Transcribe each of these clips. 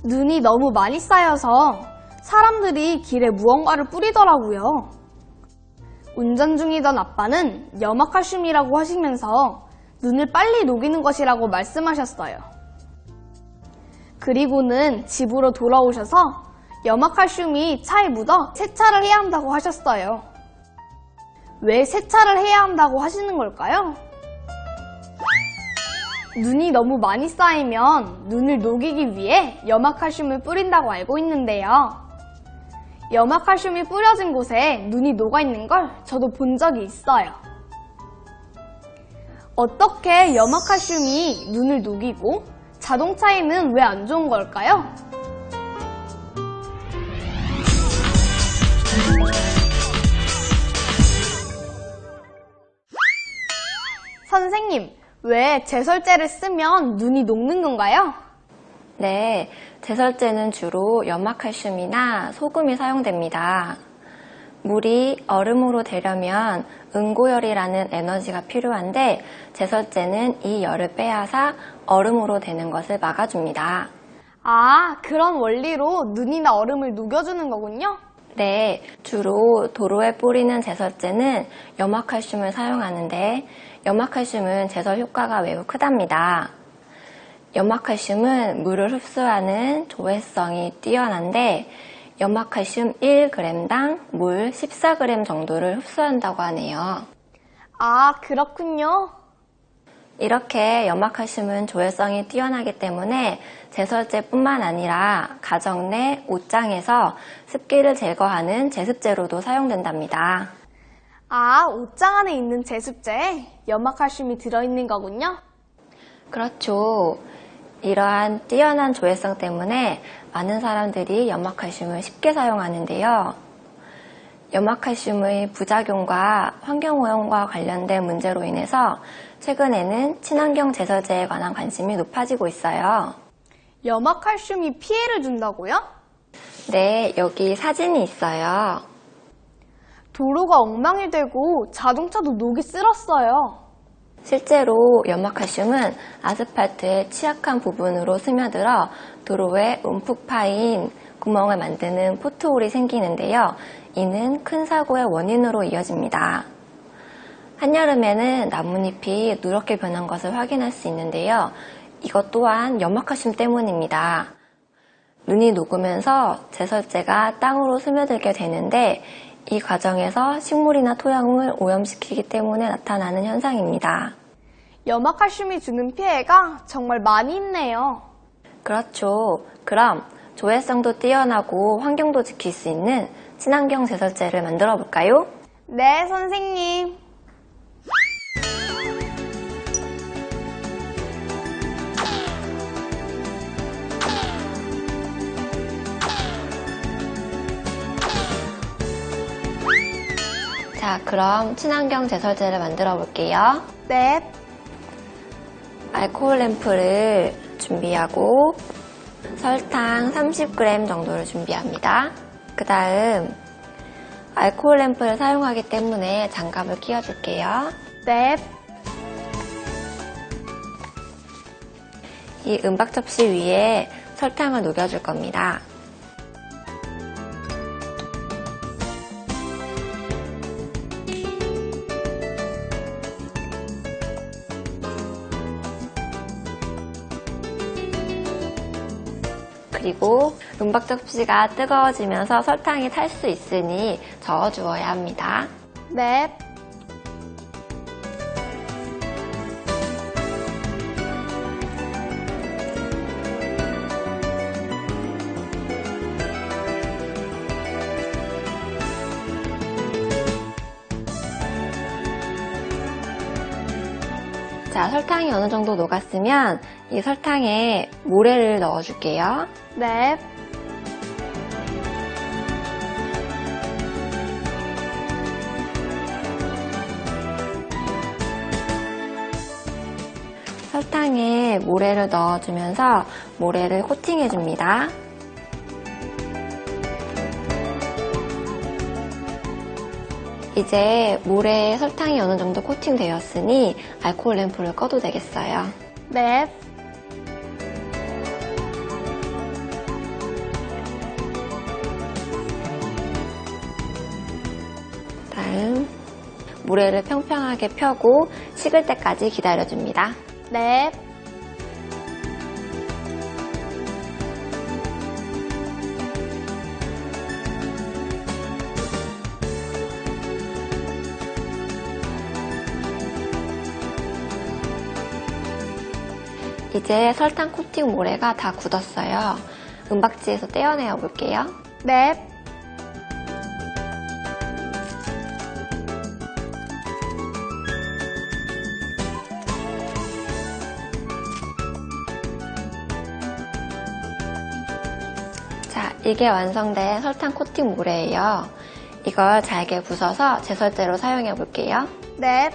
눈이 너무 많이 쌓여서 사람들이 길에 무언가를 뿌리더라고요. 운전 중이던 아빠는 염화칼슘이라고 하시면서 눈을 빨리 녹이는 것이라고 말씀하셨어요. 그리고는 집으로 돌아오셔서 염화칼슘이 차에 묻어 세차를 해야 한다고 하셨어요. 왜 세차를 해야 한다고 하시는 걸까요? 눈이 너무 많이 쌓이면 눈을 녹이기 위해 염화칼슘을 뿌린다고 알고 있는데요. 염화칼슘이 뿌려진 곳에 눈이 녹아있는 걸 저도 본 적이 있어요. 어떻게 염화칼슘이 눈을 녹이고 자동차에는 왜 안 좋은 걸까요? 선생님, 왜 제설제를 쓰면 눈이 녹는 건가요? 네, 제설제는 주로 염화칼슘이나 소금이 사용됩니다. 물이 얼음으로 되려면 응고열이라는 에너지가 필요한데 제설제는 이 열을 빼앗아 얼음으로 되는 것을 막아줍니다. 아, 그런 원리로 눈이나 얼음을 녹여주는 거군요? 네, 주로 도로에 뿌리는 제설제는 염화칼슘을 사용하는데 염화칼슘은 제설 효과가 매우 크답니다. 염화칼슘은 물을 흡수하는 조회성이 뛰어난데 염화칼슘 1g당 물 14g 정도를 흡수한다고 하네요. 아, 그렇군요. 이렇게 염화칼슘은 조회성이 뛰어나기 때문에 제설제뿐만 아니라 가정 내 옷장에서 습기를 제거하는 제습제로도 사용된답니다. 아, 옷장 안에 있는 제습제에 염화칼슘이 들어있는 거군요? 그렇죠. 이러한 뛰어난 조회성 때문에 많은 사람들이 염화칼슘을 쉽게 사용하는데요. 염화칼슘의 부작용과 환경오염과 관련된 문제로 인해서 최근에는 친환경 제설제에 관한 관심이 높아지고 있어요. 염화칼슘이 피해를 준다고요? 네, 여기 사진이 있어요. 도로가 엉망이 되고 자동차도 녹이 쓸었어요. 실제로 염화칼슘은 아스팔트의 취약한 부분으로 스며들어 도로에 움푹 파인 구멍을 만드는 포트홀이 생기는데요. 이는 큰 사고의 원인으로 이어집니다. 한여름에는 나뭇잎이 누렇게 변한 것을 확인할 수 있는데요. 이것 또한 염화칼슘 때문입니다. 눈이 녹으면서 제설제가 땅으로 스며들게 되는데 이 과정에서 식물이나 토양을 오염시키기 때문에 나타나는 현상입니다. 염화칼슘이 주는 피해가 정말 많이 있네요. 그렇죠. 그럼 조회성도 뛰어나고 환경도 지킬 수 있는 친환경 제설제를 만들어 볼까요? 네, 선생님. 자, 그럼 친환경 제설제를 만들어 볼게요. 네. 알코올 램프를 준비하고 설탕 30g 정도를 준비합니다. 그 다음 알코올 램프를 사용하기 때문에 장갑을 끼워줄게요. 네. 이 은박 접시 위에 설탕을 녹여줄 겁니다. 그리고 은박 접시가 뜨거워지면서 설탕이 탈 수 있으니 저어주어야 합니다. 네. 자, 설탕이 어느 정도 녹았으면 이 설탕에 모래를 넣어줄게요. 네. 설탕에 모래를 넣어주면서 모래를 코팅해줍니다. 이제 모래에 설탕이 어느 정도 코팅되었으니 알코올 램프를 꺼도 되겠어요. 네. 모래를 평평하게 펴고 식을 때까지 기다려줍니다. 네. 이제 설탕 코팅 모래가 다 굳었어요. 은박지에서 떼어내어 볼게요. 네. 자, 이게 완성된 설탕 코팅 모래예요. 이걸 잘게 부숴서 제설제로 사용해 볼게요. 네.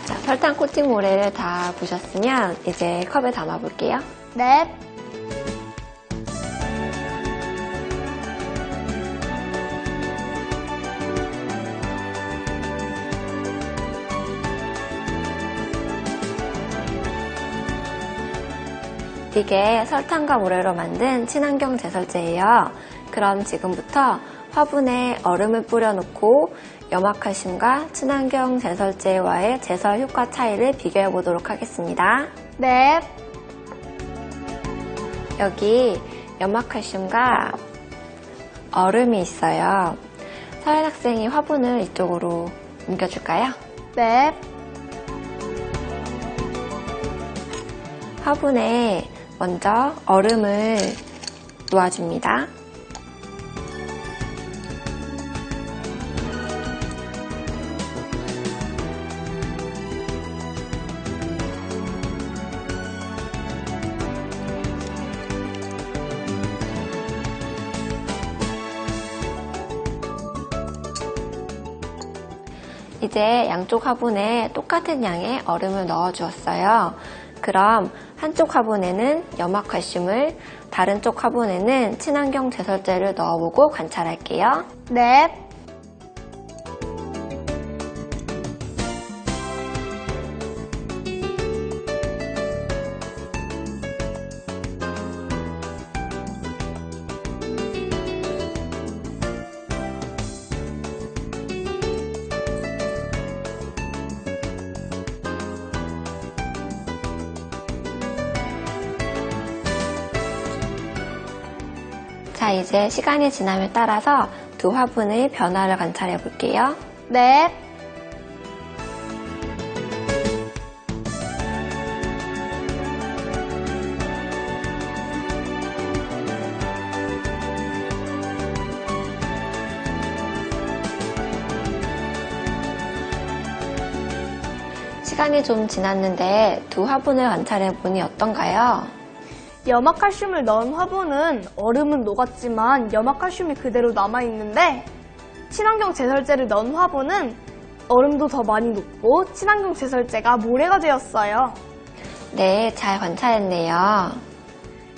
자, 설탕 코팅 모래를 다 부셨으면 이제 컵에 담아 볼게요. 네. 이게 설탕과 모래로 만든 친환경 제설제예요. 그럼 지금부터 화분에 얼음을 뿌려놓고 염화칼슘과 친환경 제설제와의 제설 효과 차이를 비교해 보도록 하겠습니다. 네. 여기 염화칼슘과 얼음이 있어요. 서현 학생이 화분을 이쪽으로 옮겨줄까요? 네. 화분에 먼저 얼음을 놓아줍니다. 이제 양쪽 화분에 똑같은 양의 얼음을 넣어 주었어요. 그럼 한쪽 화분에는 염화칼슘을, 다른 쪽 화분에는 친환경 제설제를 넣어보고 관찰할게요. 네. 자, 이제 시간이 지남에 따라서 두 화분의 변화를 관찰해 볼게요. 네. 시간이 좀 지났는데 두 화분을 관찰해 보니 어떤가요? 염화칼슘을 넣은 화분은 얼음은 녹았지만 염화칼슘이 그대로 남아있는데 친환경 제설제를 넣은 화분은 얼음도 더 많이 녹고 친환경 제설제가 모래가 되었어요. 네, 잘 관찰했네요.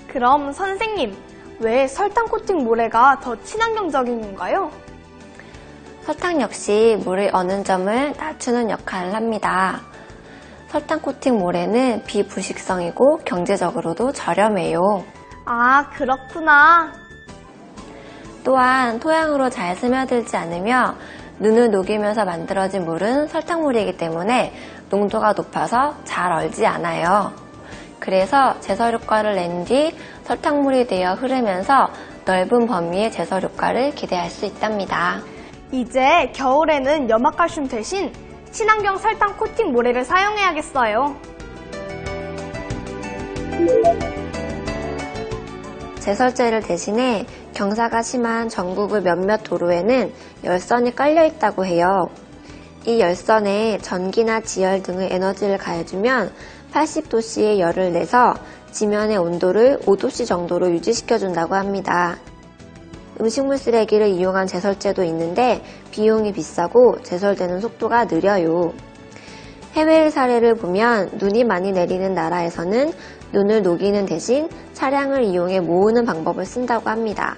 그럼 선생님, 왜 설탕 코팅 모래가 더 친환경적인 건가요? 설탕 역시 물의 어는 점을 낮추는 역할을 합니다. 설탕 코팅 모래는 비부식성이고 경제적으로도 저렴해요. 아, 그렇구나. 또한 토양으로 잘 스며들지 않으며 눈을 녹이면서 만들어진 물은 설탕물이기 때문에 농도가 높아서 잘 얼지 않아요. 그래서 제설 효과를 낸 뒤 설탕물이 되어 흐르면서 넓은 범위의 제설 효과를 기대할 수 있답니다. 이제 겨울에는 염화칼슘 대신 친환경 설탕 코팅 모래를 사용해야겠어요. 제설제를 대신에 경사가 심한 전국의 몇몇 도로에는 열선이 깔려 있다고 해요. 이 열선에 전기나 지열 등의 에너지를 가해주면 80도씨의 열을 내서 지면의 온도를 5도씨 정도로 유지시켜준다고 합니다. 음식물 쓰레기를 이용한 제설제도 있는데 비용이 비싸고 제설되는 속도가 느려요. 해외의 사례를 보면 눈이 많이 내리는 나라에서는 눈을 녹이는 대신 차량을 이용해 모으는 방법을 쓴다고 합니다.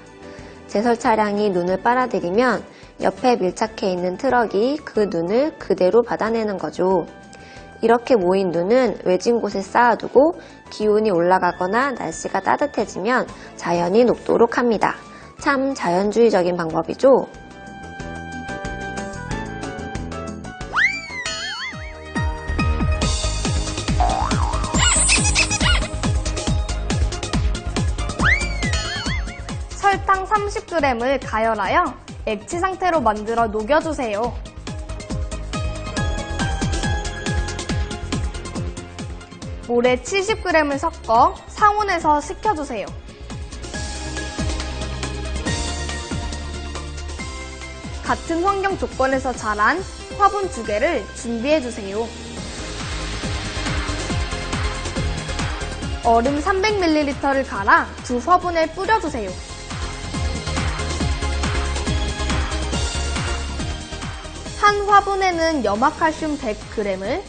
제설 차량이 눈을 빨아들이면 옆에 밀착해 있는 트럭이 그 눈을 그대로 받아내는 거죠. 이렇게 모인 눈은 외진 곳에 쌓아두고 기온이 올라가거나 날씨가 따뜻해지면 자연히 녹도록 합니다. 참 자연주의적인 방법이죠. 설탕 30g을 가열하여 액체 상태로 만들어 녹여주세요. 물에 70g을 섞어 상온에서 식혀주세요. 같은 환경 조건에서 자란 화분 2개를 준비해주세요. 얼음 300ml를 갈아 두 화분에 뿌려주세요. 한 화분에는 염화칼슘 100g을,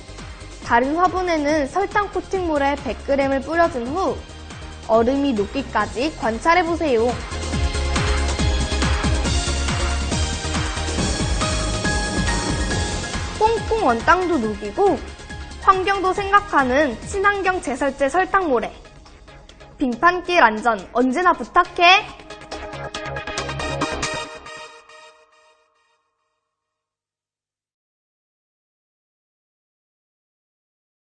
다른 화분에는 설탕 코팅물에 100g을 뿌려준 후 얼음이 녹기까지 관찰해보세요. 꽁꽁 언 땅도 녹이고 환경도 생각하는 친환경 제설제 설탕모래. 빙판길 안전 언제나 부탁해!